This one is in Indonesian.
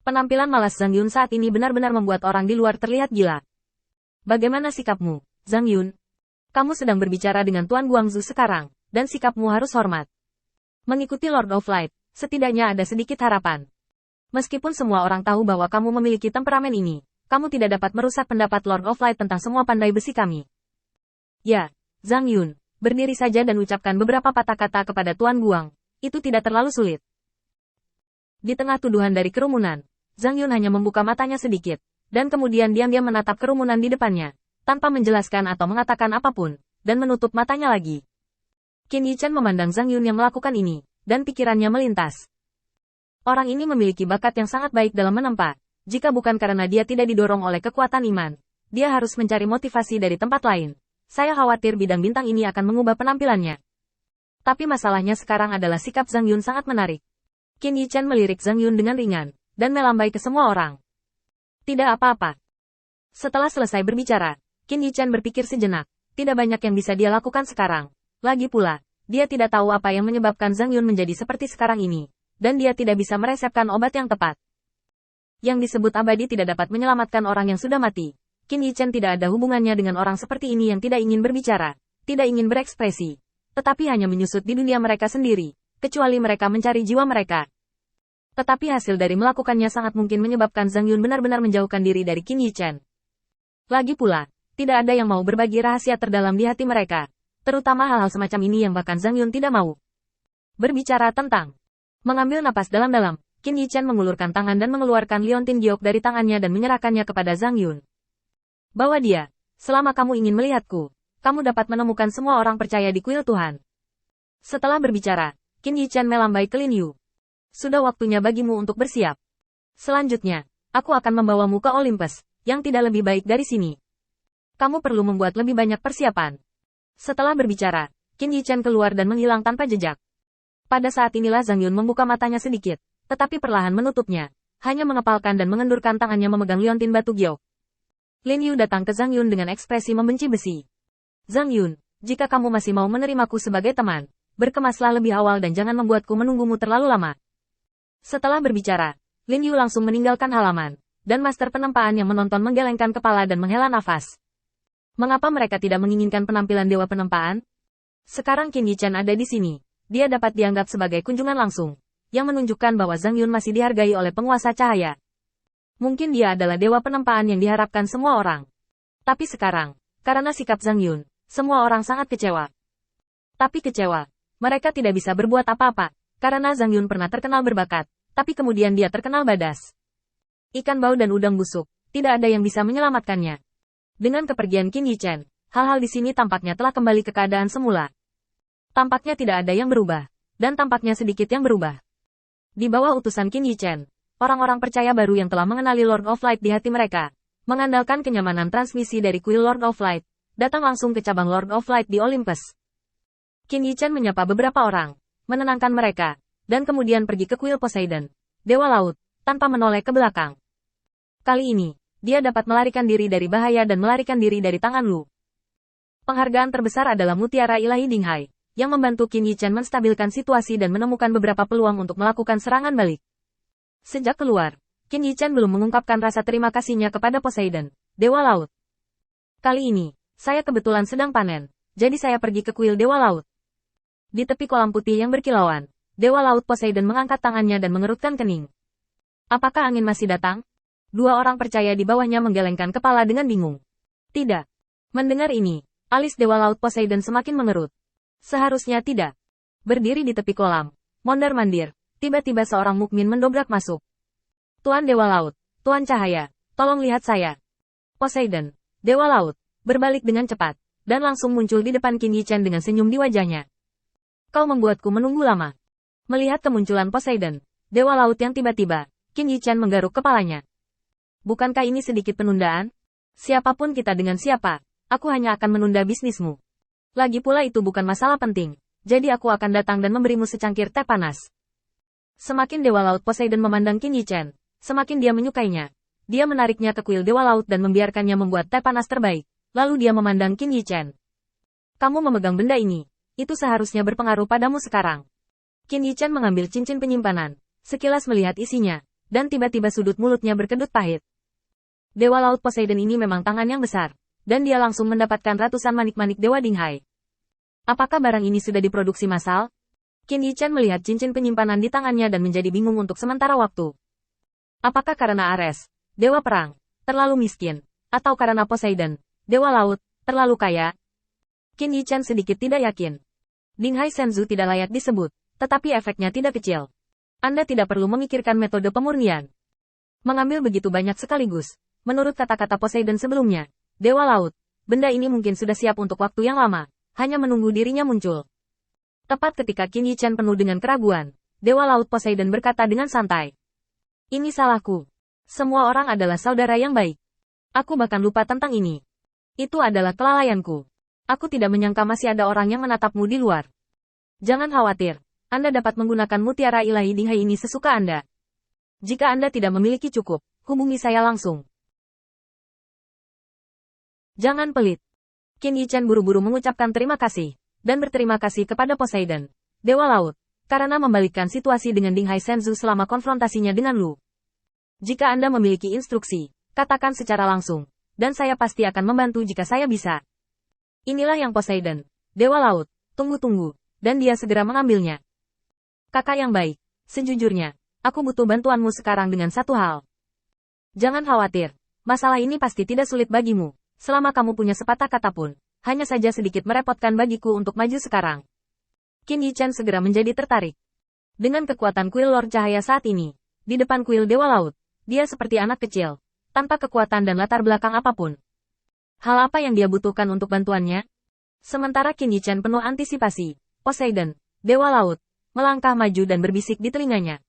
Penampilan malas Zhang Yun saat ini benar-benar membuat orang di luar terlihat gila. Bagaimana sikapmu, Zhang Yun? Kamu sedang berbicara dengan Tuan Guangzhou sekarang, dan sikapmu harus hormat. Mengikuti Lord of Light, setidaknya ada sedikit harapan. Meskipun semua orang tahu bahwa kamu memiliki temperamen ini, kamu tidak dapat merusak pendapat Lord of Light tentang semua pandai besi kami. Ya, Zhang Yun, berdiri saja dan ucapkan beberapa patah kata kepada Tuan Guang. Itu tidak terlalu sulit. Di tengah tuduhan dari kerumunan, Zhang Yun hanya membuka matanya sedikit, dan kemudian diam-diam menatap kerumunan di depannya, tanpa menjelaskan atau mengatakan apapun, dan menutup matanya lagi. Qin Yichen memandang Zhang Yun yang melakukan ini, dan pikirannya melintas. Orang ini memiliki bakat yang sangat baik dalam menempa. Jika bukan karena dia tidak didorong oleh kekuatan iman, dia harus mencari motivasi dari tempat lain. Saya khawatir bidang bintang ini akan mengubah penampilannya. Tapi masalahnya sekarang adalah sikap Zhang Yun sangat menarik. Qin Yichen melirik Zhang Yun dengan ringan, dan melambai ke semua orang. Tidak apa-apa. Setelah selesai berbicara, Qin Yichen berpikir sejenak, tidak banyak yang bisa dia lakukan sekarang. Lagi pula, dia tidak tahu apa yang menyebabkan Zhang Yun menjadi seperti sekarang ini, dan dia tidak bisa meresepkan obat yang tepat. Yang disebut abadi tidak dapat menyelamatkan orang yang sudah mati. Qin Yichen tidak ada hubungannya dengan orang seperti ini yang tidak ingin berbicara, tidak ingin berekspresi, tetapi hanya menyusut di dunia mereka sendiri, kecuali mereka mencari jiwa mereka. Tetapi hasil dari melakukannya sangat mungkin menyebabkan Zhang Yun benar-benar menjauhkan diri dari Qin Yichen. Lagi pula, tidak ada yang mau berbagi rahasia terdalam di hati mereka, terutama hal-hal semacam ini yang bahkan Zhang Yun tidak mau. Berbicara tentang mengambil napas dalam-dalam, Qin Yichen mengulurkan tangan dan mengeluarkan liontin giok dari tangannya dan menyerahkannya kepada Zhang Yun. Bawa dia, selama kamu ingin melihatku, kamu dapat menemukan semua orang percaya di kuil Tuhan. Setelah berbicara, Qin Yichen melambai ke Lin Yu. Sudah waktunya bagimu untuk bersiap. Selanjutnya, aku akan membawamu ke Olympus, yang tidak lebih baik dari sini. Kamu perlu membuat lebih banyak persiapan. Setelah berbicara, Qin Yichen keluar dan menghilang tanpa jejak. Pada saat inilah Zhang Yun membuka matanya sedikit, tetapi perlahan menutupnya, hanya mengepalkan dan mengendurkan tangannya memegang liontin batu giok. Lin Yu datang ke Zhang Yun dengan ekspresi membenci besi. Zhang Yun, jika kamu masih mau menerimaku sebagai teman, berkemaslah lebih awal dan jangan membuatku menunggumu terlalu lama. Setelah berbicara, Lin Yu langsung meninggalkan halaman, dan master penempaan yang menonton menggelengkan kepala dan menghela nafas. Mengapa mereka tidak menginginkan penampilan dewa penempaan? Sekarang Qin Yichen ada di sini. Dia dapat dianggap sebagai kunjungan langsung, yang menunjukkan bahwa Zhang Yun masih dihargai oleh penguasa cahaya. Mungkin dia adalah dewa penempaan yang diharapkan semua orang. Tapi sekarang, karena sikap Zhang Yun, semua orang sangat kecewa. Tapi kecewa, mereka tidak bisa berbuat apa-apa, karena Zhang Yun pernah terkenal berbakat, tapi kemudian dia terkenal badas. Ikan bau dan udang busuk, tidak ada yang bisa menyelamatkannya. Dengan kepergian Qin Yichen, hal-hal di sini tampaknya telah kembali ke keadaan semula. Tampaknya tidak ada yang berubah, dan tampaknya sedikit yang berubah. Di bawah utusan Qin Yichen, orang-orang percaya baru yang telah mengenali Lord of Light di hati mereka, mengandalkan kenyamanan transmisi dari kuil Lord of Light, datang langsung ke cabang Lord of Light di Olympus. Qin Yichen menyapa beberapa orang, menenangkan mereka, dan kemudian pergi ke kuil Poseidon, Dewa Laut, tanpa menoleh ke belakang. Kali ini, dia dapat melarikan diri dari bahaya dan melarikan diri dari tangan Lu. Penghargaan terbesar adalah Mutiara Ilahi Dinghai, yang membantu Qin Yichen menstabilkan situasi dan menemukan beberapa peluang untuk melakukan serangan balik. Sejak keluar, Qin Yichen belum mengungkapkan rasa terima kasihnya kepada Poseidon, Dewa Laut. Kali ini, saya kebetulan sedang panen, jadi saya pergi ke kuil Dewa Laut. Di tepi kolam putih yang berkilauan, Dewa Laut Poseidon mengangkat tangannya dan mengerutkan kening. Apakah angin masih datang? Dua orang percaya di bawahnya menggelengkan kepala dengan bingung. Tidak. Mendengar ini, alis Dewa Laut Poseidon semakin mengerut. Seharusnya tidak. Berdiri di tepi kolam, mondar-mandir, tiba-tiba seorang mukmin mendobrak masuk. Tuan Dewa Laut, Tuan Cahaya, tolong lihat saya. Poseidon, Dewa Laut, berbalik dengan cepat, dan langsung muncul di depan Qin Yichen dengan senyum di wajahnya. Kau membuatku menunggu lama. Melihat kemunculan Poseidon, Dewa Laut yang tiba-tiba, Qin Yichen menggaruk kepalanya. Bukankah ini sedikit penundaan? Siapapun kita dengan siapa, aku hanya akan menunda bisnismu. Lagi pula itu bukan masalah penting, jadi aku akan datang dan memberimu secangkir teh panas. Semakin Dewa Laut Poseidon memandang Qin Yichen, semakin dia menyukainya. Dia menariknya ke kuil Dewa Laut dan membiarkannya membuat teh panas terbaik. Lalu dia memandang Qin Yichen. Kamu memegang benda ini, itu seharusnya berpengaruh padamu sekarang. Qin Yichen mengambil cincin penyimpanan, sekilas melihat isinya, dan tiba-tiba sudut mulutnya berkedut pahit. Dewa Laut Poseidon ini memang tangan yang besar, dan dia langsung mendapatkan ratusan manik-manik Dewa Dinghai. Apakah barang ini sudah diproduksi massal? Qin Yichan melihat cincin penyimpanan di tangannya dan menjadi bingung untuk sementara waktu. Apakah karena Ares, Dewa Perang, terlalu miskin, atau karena Poseidon, Dewa Laut, terlalu kaya? Qin Yichan sedikit tidak yakin. Dinghai Senzu tidak layak disebut, tetapi efeknya tidak kecil. Anda tidak perlu memikirkan metode pemurnian. Mengambil begitu banyak sekaligus. Menurut kata-kata Poseidon sebelumnya, Dewa Laut, benda ini mungkin sudah siap untuk waktu yang lama, hanya menunggu dirinya muncul. Tepat ketika Qin Yichan penuh dengan keraguan, Dewa Laut Poseidon berkata dengan santai. Ini salahku. Semua orang adalah saudara yang baik. Aku bahkan lupa tentang ini. Itu adalah kelalaianku. Aku tidak menyangka masih ada orang yang menatapmu di luar. Jangan khawatir. Anda dapat menggunakan mutiara ilahi Dinghai ini sesuka Anda. Jika Anda tidak memiliki cukup, hubungi saya langsung. Jangan pelit. Qin Yichan buru-buru mengucapkan terima kasih, dan berterima kasih kepada Poseidon, Dewa Laut, karena membalikkan situasi dengan Dinghai Senzu selama konfrontasinya dengan Lu. Jika Anda memiliki instruksi, katakan secara langsung, dan saya pasti akan membantu jika saya bisa. Inilah yang Poseidon, Dewa Laut, tunggu-tunggu, dan dia segera mengambilnya. Kakak yang baik, sejujurnya, aku butuh bantuanmu sekarang dengan satu hal. Jangan khawatir, masalah ini pasti tidak sulit bagimu, selama kamu punya sepatah kata pun, hanya saja sedikit merepotkan bagiku untuk maju sekarang. Qin Yichan segera menjadi tertarik. Dengan kekuatan kuil Lord Cahaya saat ini, di depan kuil Dewa Laut, dia seperti anak kecil, tanpa kekuatan dan latar belakang apapun. Hal apa yang dia butuhkan untuk bantuannya? Sementara Qin Yichan penuh antisipasi, Poseidon, Dewa Laut, melangkah maju dan berbisik di telinganya.